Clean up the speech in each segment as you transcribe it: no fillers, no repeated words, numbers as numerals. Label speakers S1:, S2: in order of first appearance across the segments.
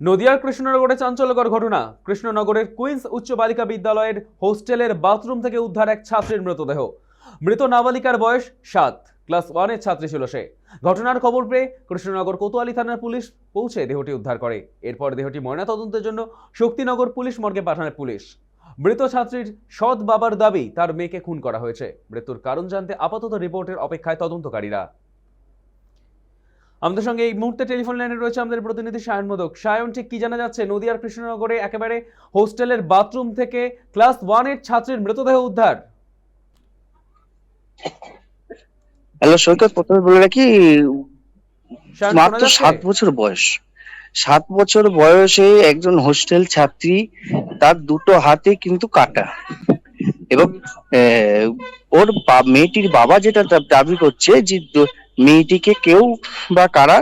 S1: নদিয়ার কৃষ্ণনগরে চাঞ্চল্যকর ঘটনা। কৃষ্ণনগরের কুইন্স উচ্চ বালিকা বিদ্যালয়ের হোস্টেলের বাথরুম থেকে উদ্ধার এক ছাত্রীর মৃতদেহ। মৃত নাবালিকার বয়স 7, ক্লাস 1-এর ছাত্রী ছিল সে। ঘটনার খবর পেয়ে কৃষ্ণনগর কোতোয়ালি থানার পুলিশ পৌঁছে দেহটি উদ্ধার করে। এরপর দেহটি ময়নাতদন্তের জন্য শক্তিনগর পুলিশ মর্গে পাঠায় পুলিশ। মৃত ছাত্রীর সৎ বাবার দাবি তার মেয়েকে খুন করা হয়েছে। মৃত্যুর কারণ জানতে আপাতত রিপোর্টের অপেক্ষায় তদন্তকারীরা। আমাদের সঙ্গে এই মুহূর্তে টেলিফোন লাইনে রয়েছে আমাদের প্রতিনিধি সায়ন মোদক। সায়ন, ঠিক কি জানা যাচ্ছে? নদিয়ার কৃষ্ণনগরে একেবারে হোস্টেলের বাথরুম থেকে ক্লাস 1-এর ছাত্রীর মৃতদেহ উদ্ধার।
S2: হ্যালো সৈকত, প্রথমে বলে রাখি
S1: সায়ন, শোনা
S2: মাত্র
S1: যাচ্ছে?
S2: 7 বছর বয়স। 7 বছর বয়সে একজন হোস্টেল ছাত্রী, তার দুটো হাতে কিন্তু কাটা। এবং ওর মেয়েটির বাবা যেটা দাবি করছে যে মেয়েটিকে কেউ বা কারা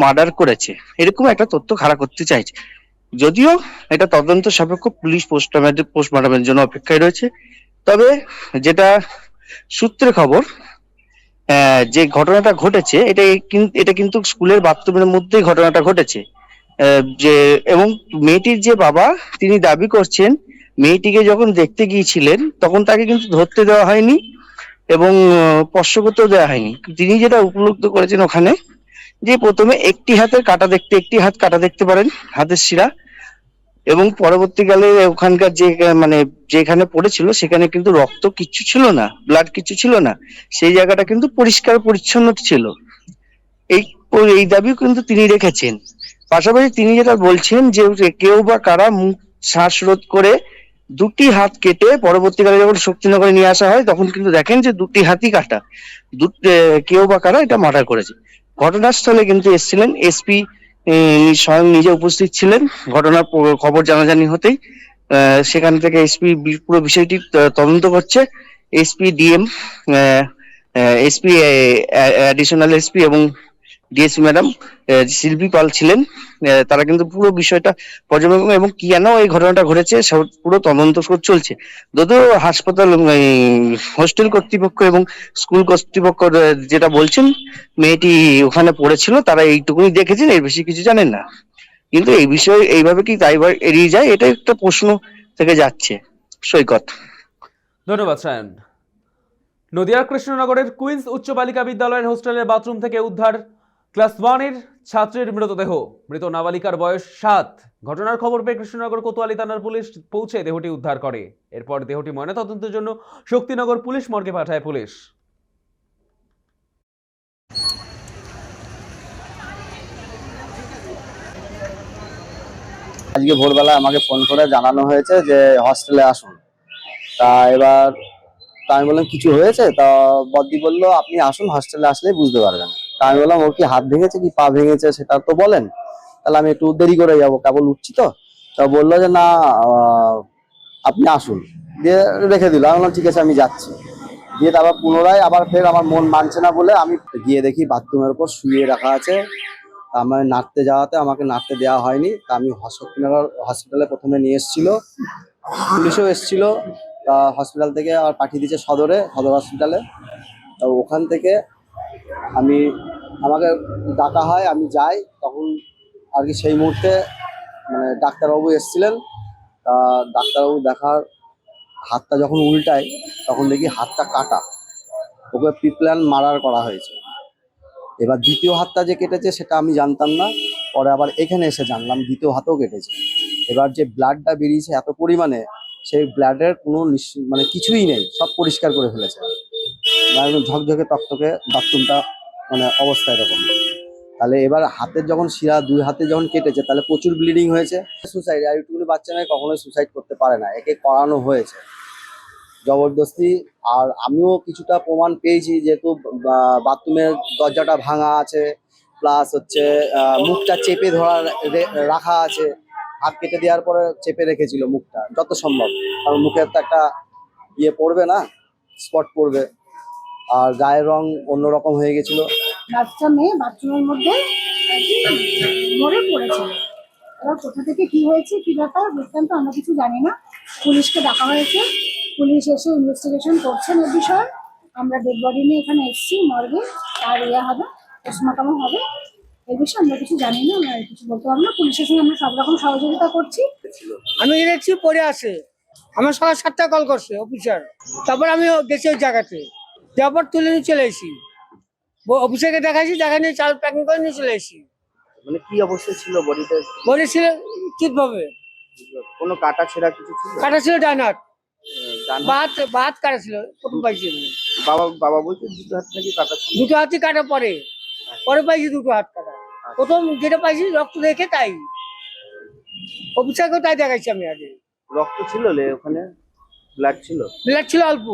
S2: মার্ডার করেছে, এরকম একটা তথ্য খাড়া করতে চাইছে। যদিও এটা তদন্ত সাপেক্ষ, পুলিশ পোস্টমর্টমের জন্য অপেক্ষায় রয়েছে। তবে যেটা সূত্রে খবর, যে ঘটনাটা ঘটেছে এটা কিন্তু স্কুলের বাথরুমের মধ্যেই ঘটনাটা ঘটেছে। যে এবং মেয়েটির যে বাবা, তিনি দাবি করছেন মেয়েটিকে যখন দেখতে গিয়েছিলেন তখন তাকে কিন্তু ধরতে দেওয়া হয়নি এবং স্পর্শ করতেও দেওয়া হয়নি। তিনি যেটা উপলব্ধ করেছেন ওখানে, যে প্রথমে একটি হাত কাটা দেখতে পারেন, হাতের শিরা, এবং পরবর্তীকালে ওখানকার যে মানে যেখানে পড়েছিল সেখানে কিন্তু রক্ত কিচ্ছু ছিল না, ব্লাড কিছু ছিল না, সেই জায়গাটা কিন্তু পরিষ্কার পরিচ্ছন্ন ছিল। এই এই দাবিও কিন্তু তিনি রেখেছেন। পাশাপাশি তিনি যেটা বলছেন যে কেউ বা কারা মুখ শ্বাসরোধ করে দুটি হাত কেটে পরবর্তীকালে যখন শক্তিনগরে নিয়ে আসা হয় তখন কিন্তু দেখেন যে দুটি হাতই কাটা। কেউ বা কারা এটা মার্ডার করেছে। ঘটনাস্থলে কিন্তু এসেছিলেন এসপি, স্বয়ং নিজে উপস্থিত ছিলেন। ঘটনার খবর জানাজানি হতেই সেখান থেকে এসপি পুরো বিষয়টি তদন্ত করছে। SP, DM, SP, additional SP এবং ডিএসপি ম্যাডাম শিল্পী পাল ছিলেন। তারা কিন্তু পুরো বিষয়টা পর্যবেক্ষণ এবং কেন এই ঘটনাটা ঘটেছে পুরো তদন্ত চলছে। যদিও হাসপাতাল, হোস্টেল কর্তৃপক্ষ এবং স্কুল কর্তৃপক্ষ যেটা বলছেন, মেয়েটি ওখানে পড়েছিল, তারা এইটুকুনি দেখেছেন, এর বেশি কিছু জানেন না। কিন্তু এই বিষয়ে এইভাবে কি দায়ভার এড়িয়ে যায়, এটা একটা প্রশ্ন থেকে যাচ্ছে সৈকত।
S1: ধন্যবাদ সায়ন। নদিয়ার কৃষ্ণনগরের কুইন্স উচ্চ বালিকা বিদ্যালয়ের হোস্টেলের বাথরুম থেকে উদ্ধার ক্লাস 1-এর ছাত্রীর মৃতদেহ। মৃত নাবালিকার বয়স 7। ঘটনার খবর পেয়ে কৃষ্ণনগর কোতোয়ালি থানার পুলিশ পৌঁছে দেহটি উদ্ধার করে। এরপর দেহটি ময়নাতদন্তের জন্য শক্তিনগর পুলিশ মর্গে পাঠায় পুলিশ।
S3: আজকে ভোরবেলা আমাকে ফোন করে জানানো হয়েছে যে হস্টেলে আসুন। তা এবার আমি বললাম কিছু হয়েছে? তা বদ্দি বললো আপনি আসুন, হস্টেলে আসলেই বুঝতে পারবেন। তা আমি বললাম ওর কি হাত ভেঙেছে কি পা ভেঙেছে সেটা তো বলেন, তাহলে আমি একটু দেরি করে যাবো, কেবল উঠছি তো। তা বললো যে না, আপনি আসুন, দিয়ে রেখে দিল। আমি বললাম ঠিক আছে, আমি যাচ্ছি। দিয়ে তারপর পুনরায় আবার ফের আমার মন মানছে না বলে আমি গিয়ে দেখি বাথরুমের উপর শুয়ে রাখা আছে। আমার নাড়তে যাওয়াতে আমাকে নাড়তে দেওয়া হয়নি। তা আমি শক্তিনগর হসপিটালে প্রথমে নিয়ে এসেছিল, পুলিশও এসেছিল। তা হসপিটাল থেকে আর পাঠিয়ে দিয়েছে সদর হসপিটালে। তা ওখান থেকে আমাকে ডাকা হয়, আমি যাই। তখন আর কি সেই মুহূর্তে মানে ডাক্তারবাবু এসেছিলেন। তা ডাক্তারবাবু দেখার হাতটা যখন উল্টায় তখন দেখি হাতটা কাটা, ওকে প্রিপ্ল্যান মার্ডার করা হয়েছে। এবার দ্বিতীয় হাতটা যে কেটেছে সেটা আমি জানতাম না, পরে আবার এখানে এসে জানলাম দ্বিতীয় হাতও কেটেছে। এবার যে ব্লাডটা বেরিয়েছে এত পরিমাণে, সেই ব্লাডের কোনো মানে কিছুই নেই, সব পরিষ্কার করে ফেলেছে। একদম ঝকঝকে তকতকে বাথরুমটা, মানে অবস্থা এরকম। তাহলে এবার হাতের যখন শিরা দুই হাতে যখন কেটেছে তাহলে প্রচুর ব্লিডিং হয়েছে। সুসাইড, আর একটুকুনি বাচ্চা মেয়ে কখনোই সুসাইড করতে পারে না, একে করানো হয়েছে জবরদস্তি। আর আমিও কিছুটা প্রমাণ পেয়েছি, যেহেতু বাথরুমের দরজাটা ভাঙা আছে, প্লাস হচ্ছে মুখটা চেপে রাখা আছে। হাত কেটে দেওয়ার পরে চেপে রেখেছিল মুখটা যত সম্ভব, কারণ মুখের তো একটা ইয়ে পড়বে না, স্পট পড়বে। আর গায়ের রং অন্যরকম হয়ে গেছিল।
S4: বাচ্চা মেয়ে বাথরুমের মধ্যে মরে পড়েছিল। এবার কোথা থেকে কি হয়েছে, কি ব্যাপার বৃত্তান্ত আমরা কিছু জানি না। পুলিশকে ডাকা হয়েছে, পুলিশ এসে ইনভেস্টিগেশন করছেন এ বিষয়ে। আমরা ডেড বডি নিয়ে এখানে এসেছি মর্গে, আর হবে পোস্টমর্টম হবে। এই বিষয়ে আমরা কিছু জানি না, আমরা কিছু বলতে পারবো না। পুলিশের সঙ্গে আমরা সব রকম সহযোগিতা করছি।
S5: আমি দেখছি পড়ে আসে, আমার সকাল 7টায় কল করছে অফিসার, তারপর আমি গেছি ওই জায়গাতে, যাওয়ার পর তুলে নিয়ে চলে এসেছি, অফিসারকে দেখাইছি, দেখা নিয়ে চাল প্যাকিং করে নিয়ে চলে এসেছি।
S2: মানে কি অবস্থা ছিল বডিটা?
S5: বলেছিল ঠিকভাবে,
S2: কোনো কাটা ছেঁড়া কিছু ছিল?
S5: কাটা ছিল ডান হাত,
S2: ডান হাত?
S5: বাত কাটা ছিল, প্রথম পাইছি আমি।
S2: বাবা বলছে দুটো হাত নাকি কাটা ছিল।
S5: দুটো হাতই কাটা, পরে পরে পাইছি দুটো হাত কাটা। প্রথম যেটা পাইছি রক্ত দেখে তাই অফিসারকেও তাই দেখাইছি আমি আগে।
S2: রক্ত ছিল ওখানে? ব্লাড ছিল?
S5: ব্লাড ছিল অল্প।